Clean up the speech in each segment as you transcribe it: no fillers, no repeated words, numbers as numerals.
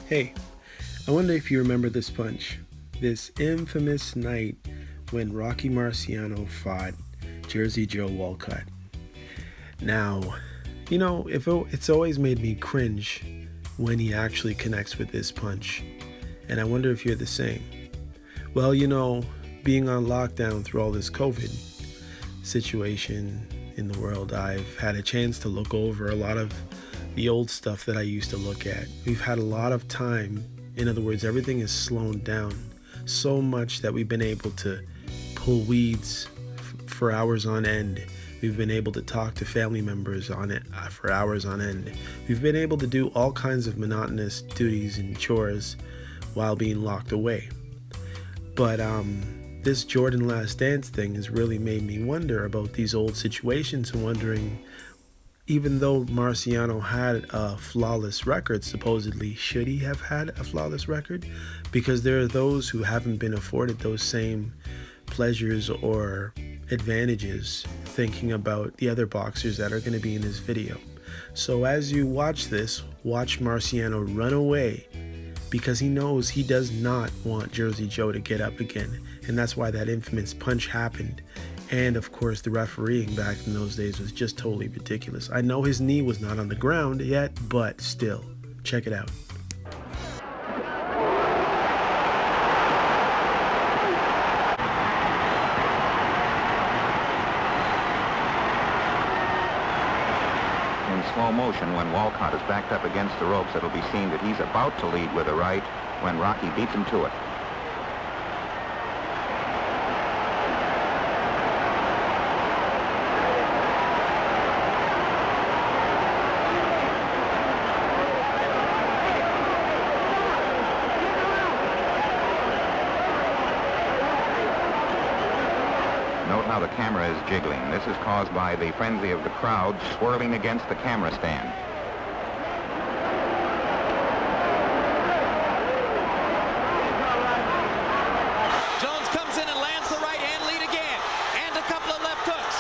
Hey, I wonder if you remember this punch. This infamous night when Rocky Marciano fought Jersey Joe Walcott. Now, it's always made me cringe when he actually connects with this punch. And I wonder if you're the same. Well, being on lockdown through all this COVID situation in the world, I've had a chance to look over a lot of the old stuff that I used to look at. We've had a lot of time. In other words, everything is slowed down so much that we've been able to pull weeds for hours on end. We've been able to talk to family members on it for hours on end. We've been able to do all kinds of monotonous duties and chores while being locked away. But this Jordan Last Dance thing has really made me wonder about these old situations and wondering, even though Marciano had a flawless record, supposedly, should he have had a flawless record? Because there are those who haven't been afforded those same pleasures or advantages, thinking about the other boxers that are going to be in this video. So as you watch this, watch Marciano run away because he knows he does not want Jersey Joe to get up again. And that's why that infamous punch happened. And of course, the refereeing back in those days was just totally ridiculous. I know his knee was not on the ground yet, but still, check it out. In slow motion, when Walcott is backed up against the ropes, it'll be seen that he's about to lead with a right when Rocky beats him to it. Note how the camera is jiggling. This is caused by the frenzy of the crowd swirling against the camera stand. Jones comes in and lands the right hand lead again, and a couple of left hooks.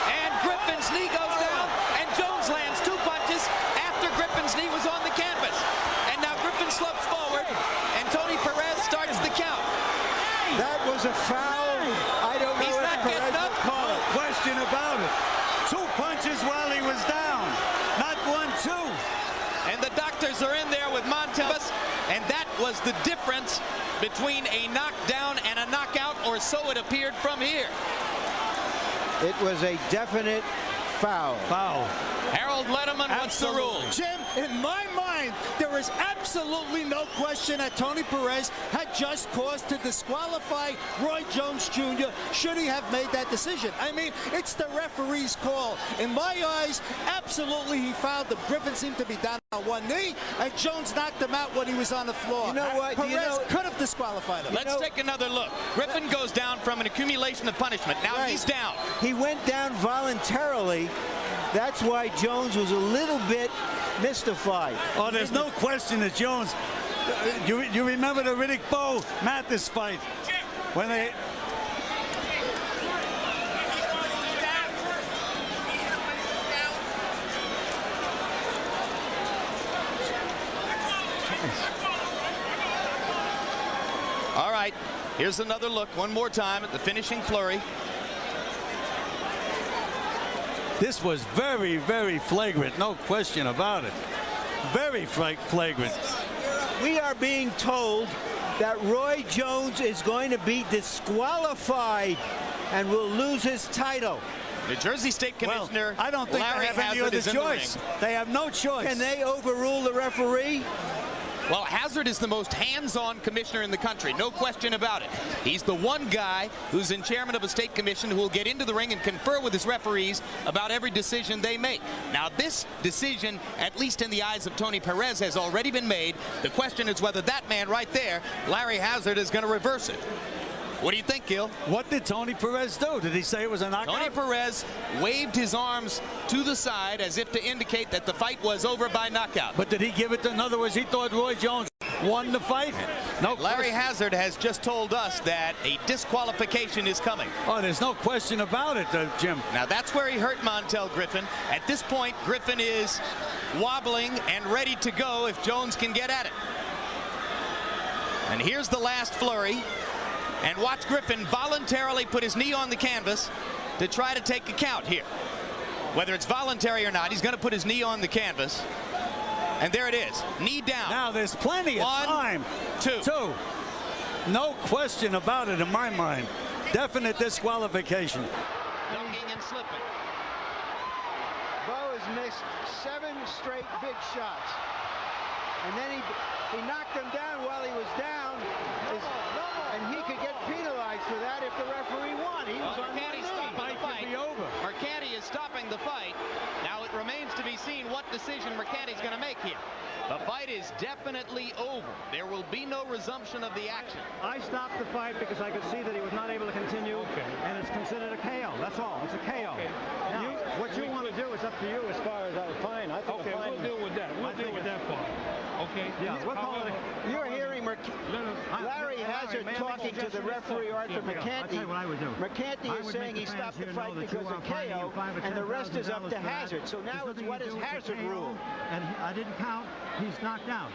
And Griffin's knee goes down, and Jones lands two punches after Griffin's knee was on the canvas. And now Griffin slopes forward, and Tony Perez starts the count. That was a foul. I don't know if Perez would call it. Question about it. Two punches while he was down. Not 1-2. And the doctors are in there with Montelbus, and that was the difference between a knockdown and a knockout, or so it appeared from here. It was a definite foul. Foul. Harold Letterman, what's the rule? Jim, in my mind, there is absolutely no question that Tony Perez had just cause to disqualify Roy Jones Jr. should he have made that decision. I mean, it's the referee's call. In my eyes, absolutely he fouled him. Griffin seemed to be down on one knee, and Jones knocked him out when he was on the floor. You know what? Perez could have disqualified him. Let's take another look. Griffin goes down from an accumulation of punishment. Now he's down. He went down voluntarily. That's why Jones was a little bit mystified. Oh, there's no question that Jones. You remember the Riddick Bowe Mathis fight when they. All right, here's another look one more time at the finishing flurry. This was very, very flagrant, no question about it. Very flagrant. We are being told that Roy Jones is going to be disqualified and will lose his title. New Jersey State Commissioner I don't think Larry they have any Hazzard other is in the choice. ring. They have no choice. Can they overrule the referee? Well, Hazzard is the most hands-on commissioner in the country, no question about it. He's the one guy who's in chairman of a state commission who will get into the ring and confer with his referees about every decision they make. Now, this decision, at least in the eyes of Tony Perez, has already been made. The question is whether that man right there, Larry Hazzard, is going to reverse it. What do you think, Gil? What did Tony Perez do? Did he say it was a knockout? Tony Perez waved his arms to the side as if to indicate that the fight was over by knockout. But did he give it to, in other words, he thought Roy Jones won the fight? No. Larry Hazzard has just told us that a disqualification is coming. Oh, there's no question about it, Jim. Now that's where he hurt Montel Griffin. At this point, Griffin is wobbling and ready to go if Jones can get at it. And here's the last flurry. And watch Griffin voluntarily put his knee on the canvas to try to take a count here. Whether it's voluntary or not, he's going to put his knee on the canvas. And there it is. Knee down. Now there's plenty of time. Two. No question about it in my mind. Definite disqualification. Ducking and slipping. Bo has missed 7 straight big shots. And then he knocked him down while he was down. And he could get penalized for that if the referee won. He was on Mercanti's stopping the fight. Mercanti is stopping the fight. Now it remains to be seen what decision Mercanti's going to make here. The fight is definitely over. There will be no resumption of the action. I stopped the fight because I could see that he was not able to continue, and it's considered a KO. That's all. It's a KO. Now, what you want to do is up to you as far as fine. I think okay, we'll deal with that. We'll deal with that part. Okay. Yeah, we'll call it. You're hearing Larry Hazard talking to the referee Arthur Mercanti. I'll tell you what I would do. Mercanti is saying he stopped the fight because of KO, and the rest is up to Hazard. So now it's what is Hazard rule? And I didn't count. He's knocked out.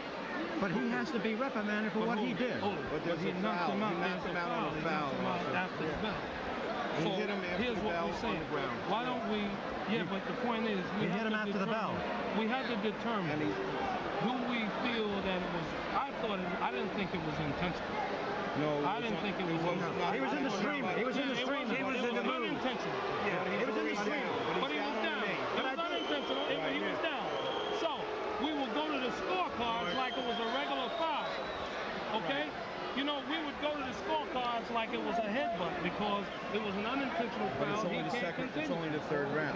But he has to be reprimanded for what he did. But he knocked him out. He knocked him out on the foul. After the belt. So here's what we're saying. Why don't we? Yeah, but the point is, we hit him after the bell. We had to determine. Do we feel that it was? I didn't think it was intentional. No, I didn't think it was intentional. He was in the stream. He was in the stream. He was in the mood. Unintentional. Yeah, he was in the stream. But he was down. It was unintentional. He was down. So we will go to the scorecards like it was a regular foul. Okay? You know, we would go to the scorecards like it was a headbutt because it was an unintentional foul. But it's only the second. It's only the third round.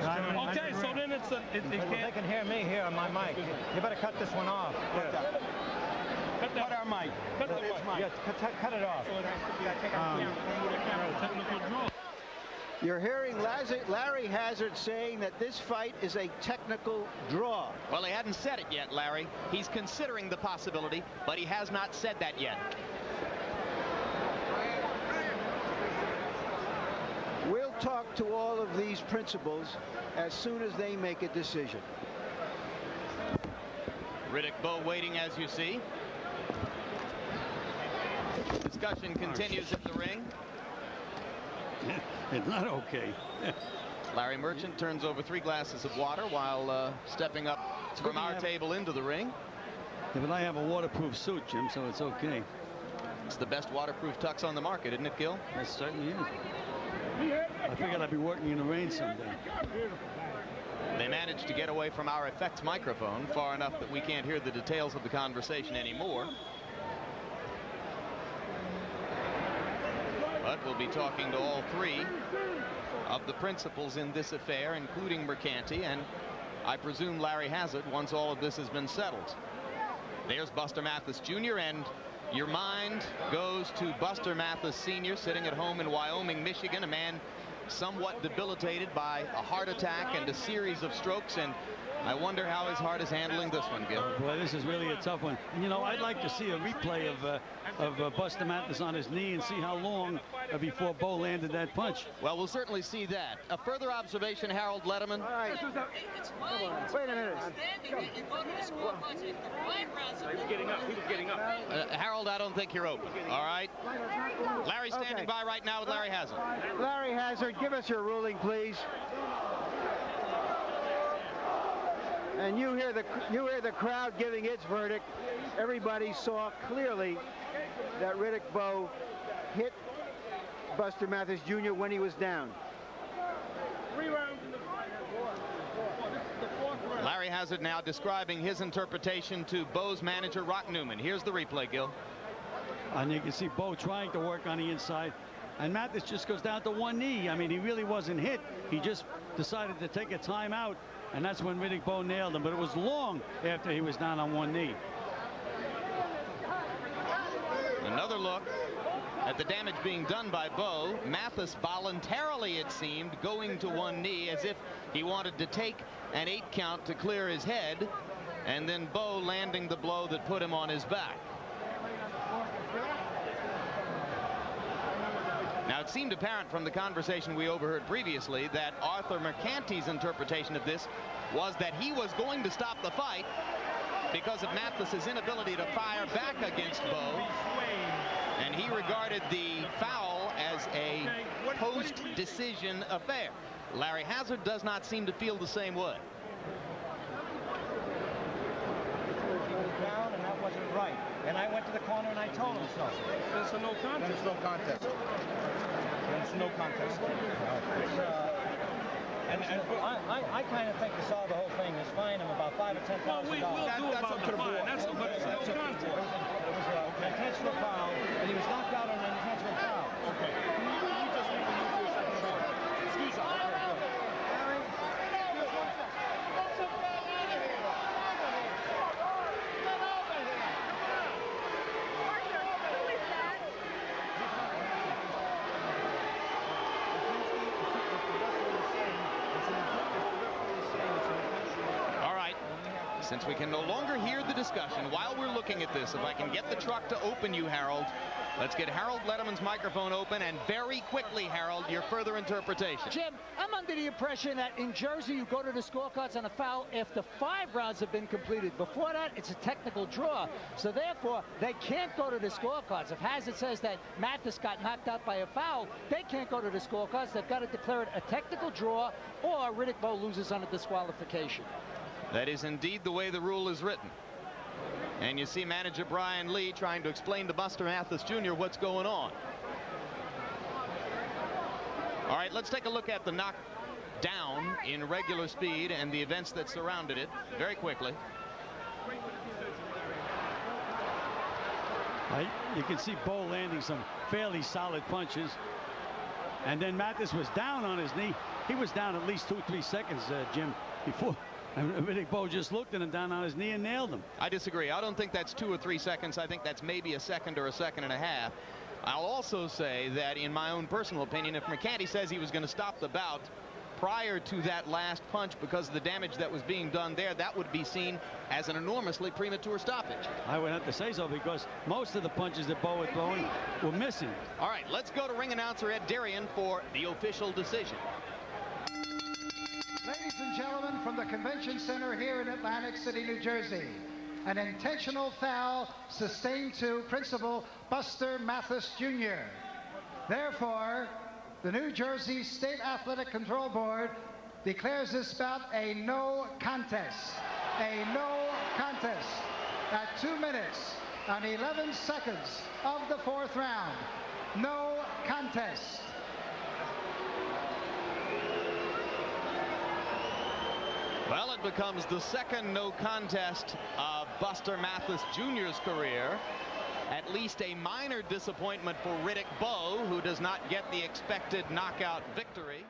Okay, so then it's a. They can hear me here on my mic. You better cut this one off. Cut our mic. Cut the mic. Yeah, cut it off. Technical draw. You're hearing Larry Hazard saying that this fight is a technical draw. Well, he hadn't said it yet, Larry. He's considering the possibility, but he has not said that yet. We'll talk to all of these principals as soon as they make a decision. Riddick Bowe waiting, as you see. Discussion continues in the ring. It's not okay. Larry Merchant turns over 3 glasses of water while stepping up from our table into the ring. Yeah, but I have a waterproof suit, Jim, so it's okay. It's the best waterproof tux on the market, isn't it, Gil? It certainly is. I figured I'd be working in the rain someday. They managed to get away from our effects microphone far enough that we can't hear the details of the conversation anymore. But we'll be talking to all 3 of the principals in this affair, including Mercanti, and I presume Larry Hazard once all of this has been settled. There's Buster Mathis Jr., and your mind goes to Buster Mathis Sr. sitting at home in Wyoming, Michigan, a man somewhat debilitated by a heart attack and a series of strokes, and I wonder how his heart is handling this one, Gil. Boy, this is really a tough one. And, you know, I'd like to see a replay of Buster Mathis on his knee and see how long before Bowe landed that punch. Well, we'll certainly see that. A further observation, Harold Letterman. All right. Wait a minute. He was getting up. He was getting up. Harold, I don't think you're open. All right. Larry's standing by right now with Larry Hazard. Larry Hazard, give us your ruling, please. And you hear the crowd giving its verdict. Everybody saw clearly that Riddick Bowe hit Buster Mathis Jr. when he was down. 3 rounds in the fourth round. Larry Hazard now describing his interpretation to Bowe's manager, Rock Newman. Here's the replay, Gil. And you can see Bowe trying to work on the inside. And Mathis just goes down to 1 knee. I mean, he really wasn't hit. He just decided to take a timeout. And that's when Riddick Bowe nailed him. But it was long after he was down on 1 knee. Another look at the damage being done by Bowe. Mathis voluntarily, it seemed, going to 1 knee as if he wanted to take an 8 count to clear his head. And then Bowe landing the blow that put him on his back. Now, it seemed apparent from the conversation we overheard previously that Arthur Mercanti's interpretation of this was that he was going to stop the fight because of Mathis's inability to fire back against Bowe. And he regarded the foul as a post-decision affair. Larry Hazzard does not seem to feel the same way. Down, and that wasn't right. And I went to the corner and I told him so. It's a no contest. Then it's no contest. Then it's no contest. I kind of think to solve the whole thing is fine him about $5,000 or $10,000. Well, we'll do about the fine. That's no contest. It was an intentional foul, and he was knocked out on an intentional foul. Okay. Can you just leave the news for a second? Excuse me. Since we can no longer hear the discussion while we're looking at this, if I can get the truck to open you, Harold, let's get Harold Letterman's microphone open, and very quickly, Harold, your further interpretation. Jim, I'm under the impression that in Jersey you go to the scorecards on a foul if the 5 rounds have been completed. Before that, it's a technical draw. So therefore, they can't go to the scorecards. If Hazzard says that Mathis got knocked out by a foul, they can't go to the scorecards. They've got to declare it a technical draw, or Riddick Bowe loses on a disqualification. That is indeed the way the rule is written. And you see manager Brian Lee trying to explain to Buster Mathis Jr. what's going on. All right, let's take a look at the knockdown in regular speed and the events that surrounded it very quickly. You can see Bowe landing some fairly solid punches. And then Mathis was down on his knee. He was down at least 2 or 3 seconds, Jim, before. And Riddick Bowe just looked at him down on his knee and nailed him. I disagree. I don't think that's 2 or 3 seconds. I think that's maybe a second or a second and a half. I'll also say that in my own personal opinion, if Mercanti says he was going to stop the bout prior to that last punch because of the damage that was being done there, that would be seen as an enormously premature stoppage. I would have to say so, because most of the punches that Bowe was throwing were missing. All right, let's go to ring announcer Ed Darian for the official decision. Ladies and gentlemen, from the Convention Center here in Atlantic City, New Jersey, an intentional foul sustained to Principal Buster Mathis Jr. Therefore, the New Jersey State Athletic Control Board declares this bout a no contest. A no contest at 2 minutes and 11 seconds of the 4th round. No contest. Well, it becomes the second no contest of Buster Mathis Jr.'s career. At least a minor disappointment for Riddick Bowe, who does not get the expected knockout victory.